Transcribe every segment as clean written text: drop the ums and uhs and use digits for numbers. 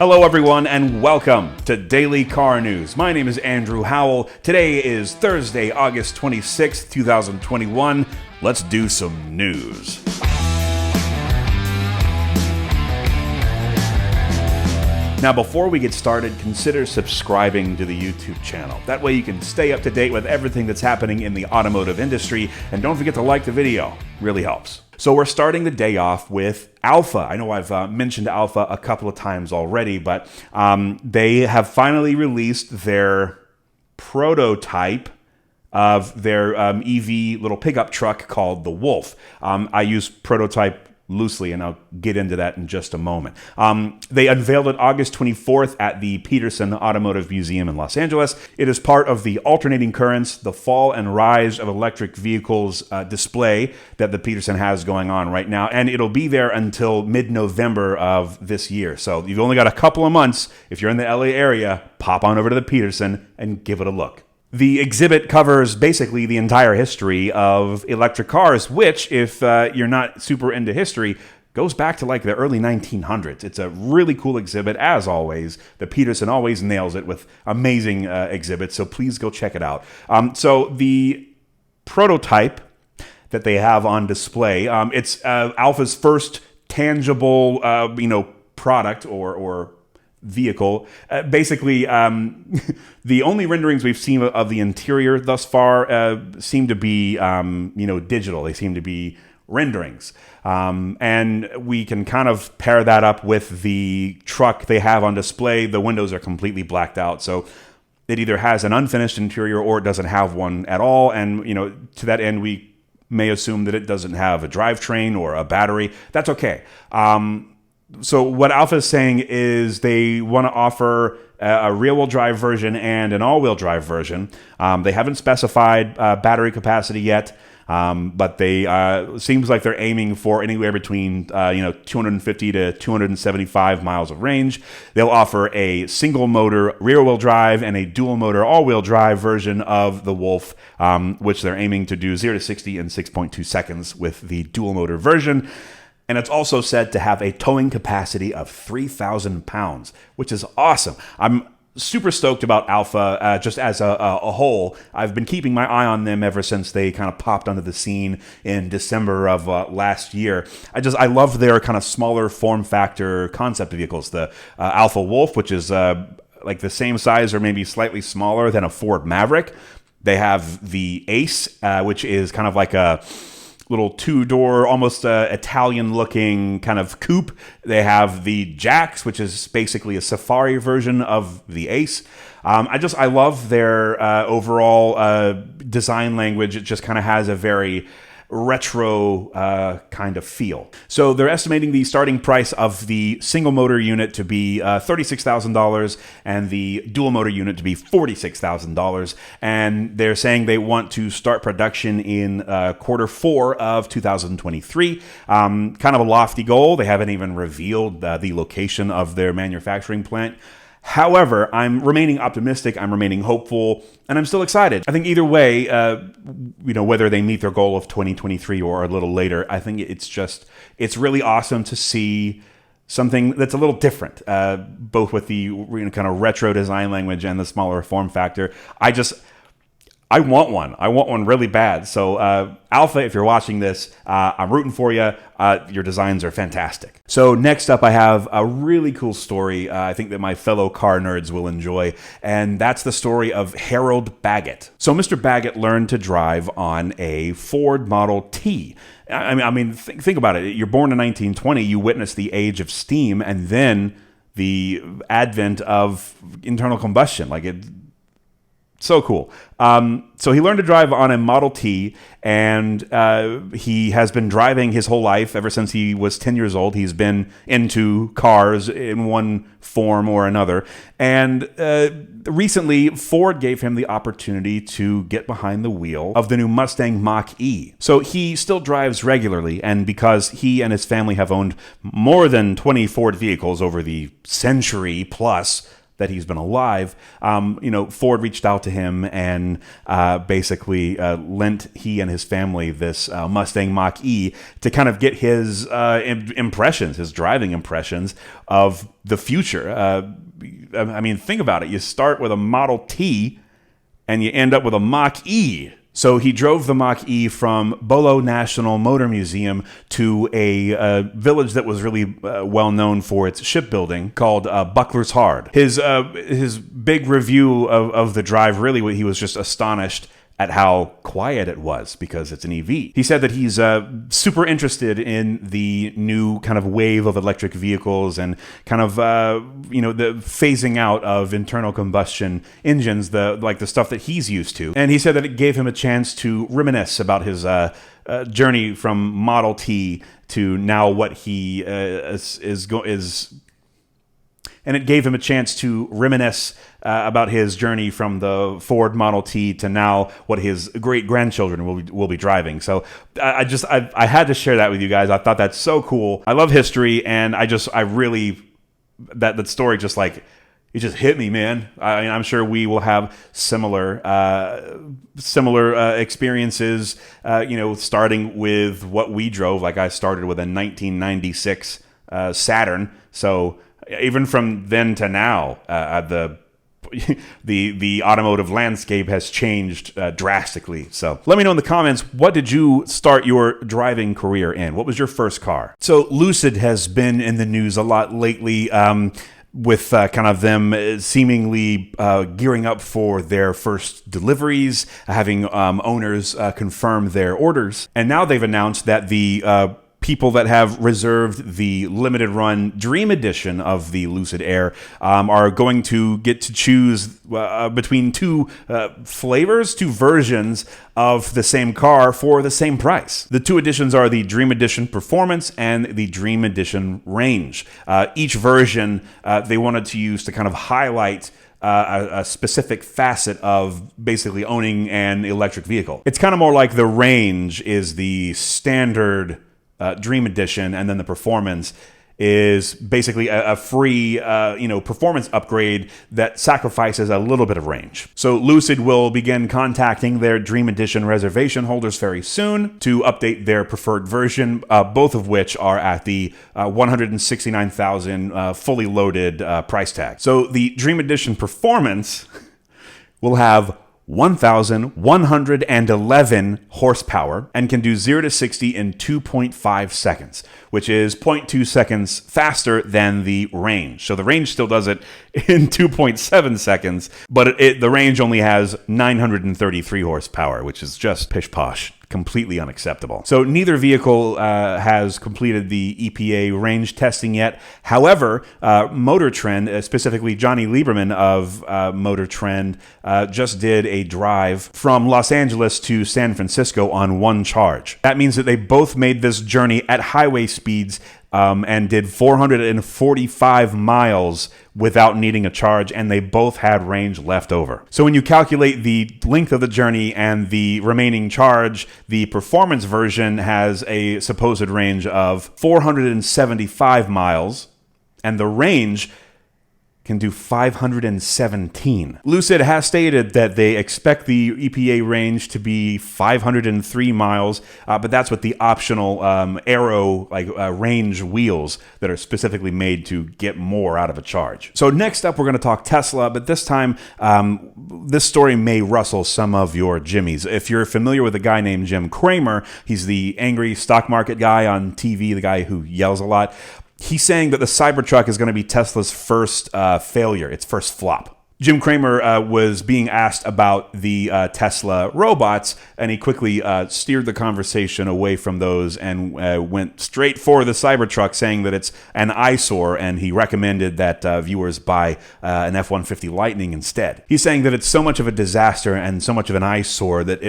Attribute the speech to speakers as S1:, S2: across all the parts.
S1: Hello everyone and welcome to Daily Car News. My name is Andrew Howell. Today is Thursday, August 26th, 2021. Let's do some news. Now, before we get started, consider subscribing to the YouTube channel. That way you can stay up to date with everything that's happening in the automotive industry. And don't forget to like the video. Really helps. So we're starting the day off with Alfa. I know I've mentioned Alfa a couple of times already, but they have finally released their prototype of their EV little pickup truck called the Wolf. I use prototype loosely, and I'll get into that in just a moment. They unveiled it August 24th at the Peterson Automotive Museum in Los Angeles. It is part of the Alternating Currents, the Fall and Rise of Electric Vehicles display that the Peterson has going on right now, and it'll be there until mid-November of this year. So you've only got a couple of months. If you're in the LA area, pop on over to the Peterson and give it a look. The exhibit covers basically the entire history of electric cars, which, if you're not super into history, goes back to like the early 1900s. It's a really cool exhibit, as always. The Peterson always nails it with amazing exhibits, so please go check it out. So the prototype that they have on display, it's Alfa's first tangible, product or vehicle. Basically, the only renderings we've seen of the interior thus far seem to be, digital. They seem to be renderings. And we can kind of pair that up with the truck they have on display. The windows are completely blacked out. So it either has an unfinished interior or it doesn't have one at all. And, to that end, we may assume that it doesn't have a drivetrain or a battery. That's okay. So what Alfa is saying is they want to offer a rear-wheel drive version and an all-wheel drive version. They haven't specified battery capacity yet, but they seems like they're aiming for anywhere between 250 to 275 miles of range. They'll offer a single-motor rear-wheel drive and a dual-motor all-wheel drive version of the Wolf, which they're aiming to do 0 to 60 in 6.2 seconds with the dual-motor version. And it's also said to have a towing capacity of 3,000 pounds, which is awesome. I'm super stoked about Alfa just as a whole. I've been keeping my eye on them ever since they kind of popped onto the scene in December of last year. I love their kind of smaller form factor concept vehicles. The Alfa Wolf, which is like the same size or maybe slightly smaller than a Ford Maverick. They have the Ace, which is kind of like a little two-door, almost Italian-looking kind of coupe. They have the Jax, which is basically a safari version of the Ace. I love their overall design language. It just kind of has a very retro kind of feel. So they're estimating the starting price of the single motor unit to be $36,000 and the dual motor unit to be $46,000. And they're saying they want to start production in Q4 of 2023. Kind of a lofty goal. They haven't even revealed the location of their manufacturing plant. However, I'm remaining optimistic, I'm remaining hopeful, and I'm still excited. I think either way, whether they meet their goal of 2023 or a little later, I think it's really awesome to see something that's a little different, both with the kind of retro design language and the smaller form factor. I want one. I want one really bad. So Alfa, if you're watching this, I'm rooting for you. Your designs are fantastic. So next up, I have a really cool story I think that my fellow car nerds will enjoy, and that's the story of Harold Baggett. So Mr. Baggett learned to drive on a Ford Model T. Think about it. You're born in 1920. You witnessed the age of steam and then the advent of internal combustion. So cool. So he learned to drive on a Model T, and he has been driving his whole life ever since he was 10 years old. He's been into cars in one form or another. And recently, Ford gave him the opportunity to get behind the wheel of the new Mustang Mach-E. So he still drives regularly, and because he and his family have owned more than 20 Ford vehicles over the century plus that he's been alive, Ford reached out to him and basically lent he and his family this Mustang Mach-E to kind of get his impressions, his driving impressions of the future. I mean, think about it. You start with a Model T and you end up with a Mach-E. So he drove the Mach-E from Bolo National Motor Museum to a village that was really well known for its shipbuilding called Buckler's Hard. His big review of the drive, really, he was just astonished at how quiet it was because it's an EV. He said that he's super interested in the new kind of wave of electric vehicles and kind of the phasing out of internal combustion engines, the stuff that he's used to. And he said that it gave him a chance to reminisce about his journey from Model T to now what he and it gave him a chance to reminisce about his journey from the Ford Model T to now what his great-grandchildren will be driving. So I had to share that with you guys. I thought that's so cool. I love history, and I really that story just like it just hit me, man. I'm sure we will have similar experiences. Starting with what we drove. Like I started with a 1996 Saturn, so. Even from then to now, the automotive landscape has changed drastically. So let me know in the comments, what did you start your driving career in? What was your first car? So Lucid has been in the news a lot lately with kind of them seemingly gearing up for their first deliveries, having owners confirm their orders. And now they've announced that the people that have reserved the limited run Dream Edition of the Lucid Air are going to get to choose between two versions of the same car for the same price. The two editions are the Dream Edition Performance and the Dream Edition Range. Each version they wanted to use to kind of highlight a specific facet of basically owning an electric vehicle. It's kind of more like the Range is the standard Dream Edition, and then the Performance is basically a free performance upgrade that sacrifices a little bit of range. So Lucid will begin contacting their Dream Edition reservation holders very soon to update their preferred version, both of which are at the $169,000 fully loaded price tag. So the Dream Edition Performance will have 1,111 horsepower and can do 0 to 60 in 2.5 seconds, which is 0.2 seconds faster than the Range. So the Range still does it in 2.7 seconds, but the Range only has 933 horsepower, which is just pish posh. Completely unacceptable. So neither vehicle has completed the EPA range testing yet. However, Motor Trend, specifically Johnny Lieberman of Motor Trend, just did a drive from Los Angeles to San Francisco on one charge. That means that they both made this journey at highway speeds and did 445 miles without needing a charge, and they both had range left over. So when you calculate the length of the journey and the remaining charge, the Performance version has a supposed range of 475 miles, and the Range can do 517. Lucid has stated that they expect the EPA range to be 503 miles, but that's with the optional aero range wheels that are specifically made to get more out of a charge. So next up, we're going to talk Tesla, but this time, this story may rustle some of your jimmies. If you're familiar with a guy named Jim Cramer, he's the angry stock market guy on TV, the guy who yells a lot. He's saying that the Cybertruck is going to be Tesla's first failure, its first flop. Jim Cramer was being asked about the Tesla robots, and he quickly steered the conversation away from those and went straight for the Cybertruck, saying that it's an eyesore, and he recommended that viewers buy an F-150 Lightning instead. He's saying that it's so much of a disaster and so much of an eyesore that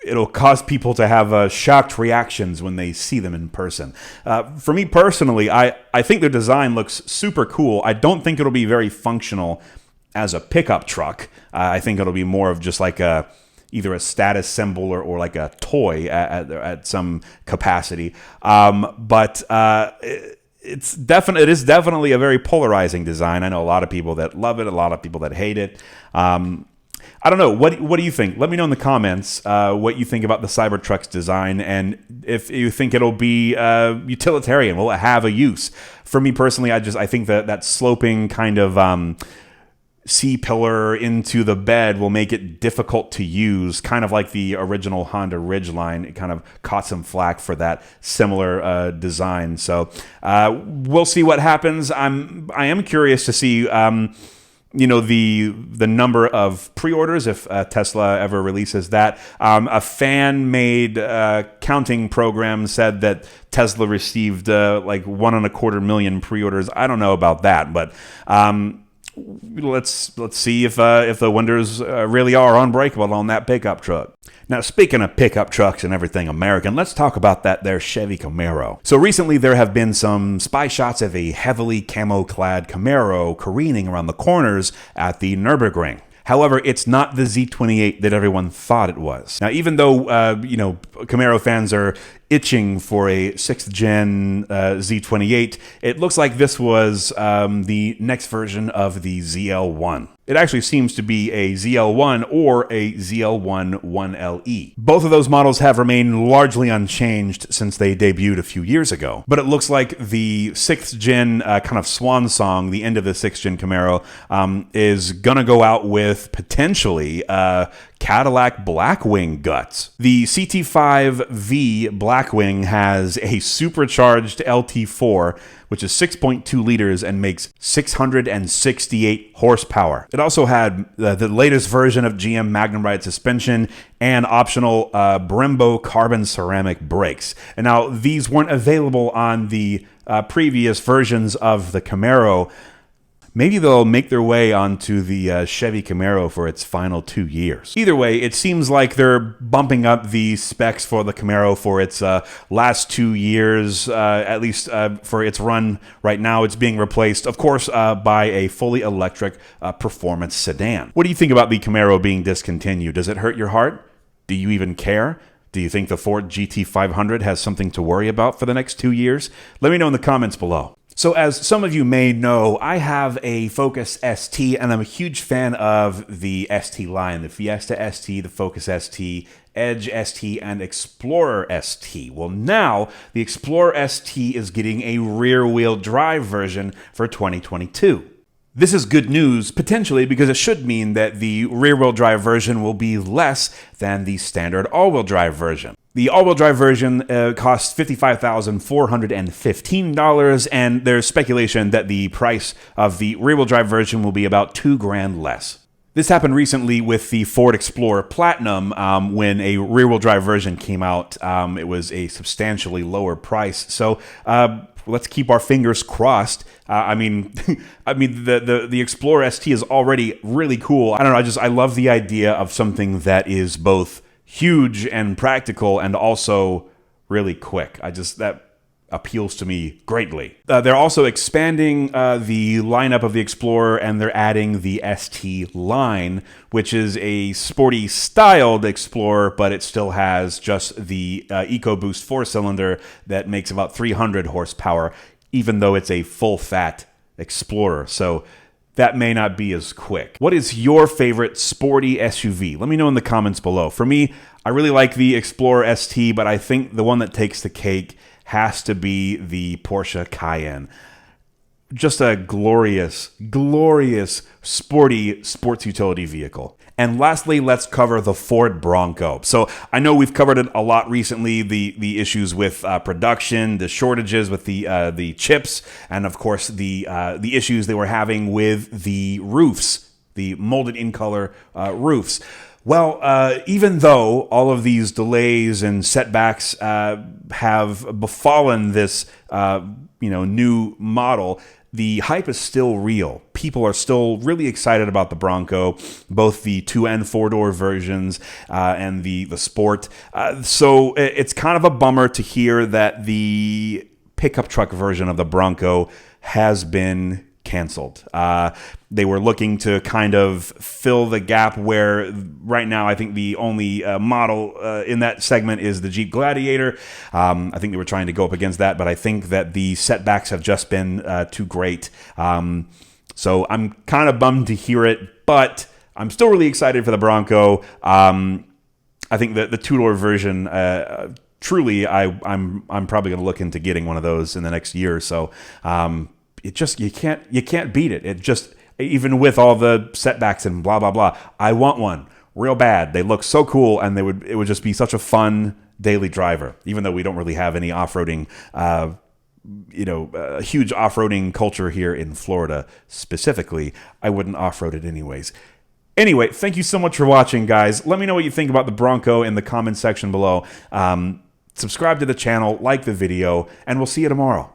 S1: it'll cause people to have shocked reactions when they see them in person. For me personally, I think their design looks super cool. I don't think it'll be very functional as a pickup truck. I think it'll be more of just like either a status symbol or like a toy at some capacity. But it is definitely a very polarizing design. I know a lot of people that love it, a lot of people that hate it. I don't know. What do you think? Let me know in the comments what you think about the Cybertruck's design, and if you think it'll be utilitarian. Will it have a use? For me personally, I think that sloping kind of C-pillar into the bed will make it difficult to use, kind of like the original Honda Ridgeline. It kind of caught some flack for that similar design. So we'll see what happens. I am curious to see the number of pre-orders if Tesla ever releases that. A fan-made counting program said that Tesla received like 1.25 million pre-orders. I don't know about that, but let's see if the windows really are unbreakable on that pickup truck. Now, speaking of pickup trucks and everything American, let's talk about that there Chevy Camaro. So recently there have been some spy shots of a heavily camo-clad Camaro careening around the corners at the Nürburgring. However, it's not the Z28 that everyone thought it was. Now, even though, Camaro fans are itching for a 6th gen Z28, it looks like this was the next version of the ZL1. It actually seems to be a ZL1 or a ZL1 1LE. Both of those models have remained largely unchanged since they debuted a few years ago. But it looks like the 6th gen kind of swan song, the end of the 6th gen Camaro, is gonna go out with potentially Cadillac Blackwing guts. The CT5V Blackwing has a supercharged LT4, which is 6.2 liters and makes 668 horsepower. It also had the latest version of GM Magnum Ride suspension and optional Brembo carbon ceramic brakes. And now these weren't available on the previous versions of the Camaro. Maybe they'll make their way onto the Chevy Camaro for its final 2 years. Either way, it seems like they're bumping up the specs for the Camaro for its last 2 years, at least for its run right now. It's being replaced, of course, by a fully electric performance sedan. What do you think about the Camaro being discontinued? Does it hurt your heart? Do you even care? Do you think the Ford GT500 has something to worry about for the next 2 years? Let me know in the comments below. So as some of you may know, I have a Focus ST, and I'm a huge fan of the ST line, the Fiesta ST, the Focus ST, Edge ST, and Explorer ST. Well, now the Explorer ST is getting a rear-wheel drive version for 2022. This is good news, potentially, because it should mean that the rear-wheel drive version will be less than the standard all-wheel drive version. The all-wheel drive version costs $55,415, and there's speculation that the price of the rear-wheel drive version will be about $2,000 less. This happened recently with the Ford Explorer Platinum. When a rear-wheel drive version came out, it was a substantially lower price. So let's keep our fingers crossed. The Explorer ST is already really cool. I don't know. I love the idea of something that is both huge and practical and also really quick. That appeals to me greatly. They're also expanding the lineup of the Explorer, and they're adding the ST line, which is a sporty styled Explorer, but it still has just the EcoBoost 4-cylinder that makes about 300 horsepower, even though it's a full-fat Explorer. So that may not be as quick. What is your favorite sporty SUV? Let me know in the comments below. For me, I really like the Explorer ST, but I think the one that takes the cake has to be the Porsche Cayenne. Just a glorious, glorious, sporty sports utility vehicle. And lastly, let's cover the Ford Bronco. So I know we've covered it a lot recently, the issues with production, the shortages with the chips, and of course the issues they were having with the roofs, the molded in color roofs. Well, even though all of these delays and setbacks have befallen this new model, the hype is still real. People are still really excited about the Bronco, both the 2- and 4-door versions and the Sport. So it's kind of a bummer to hear that the pickup truck version of the Bronco has been canceled. They were looking to kind of fill the gap where right now I think the only model in that segment is the Jeep Gladiator. I think they were trying to go up against that, but I think that the setbacks have just been too great. So I'm kind of bummed to hear it, but I'm still really excited for the Bronco. I think that the two-door version, truly, I'm probably going to look into getting one of those in the next year or so. It just you can't beat it. It just, even with all the setbacks and blah blah blah, I want one real bad. They look so cool, and it would just be such a fun daily driver. Even though we don't really have any off-roading, huge off-roading culture here in Florida specifically, I wouldn't off-road it anyways. Anyway, thank you so much for watching, guys. Let me know what you think about the Bronco in the comment section below. Subscribe to the channel, like the video, and we'll see you tomorrow.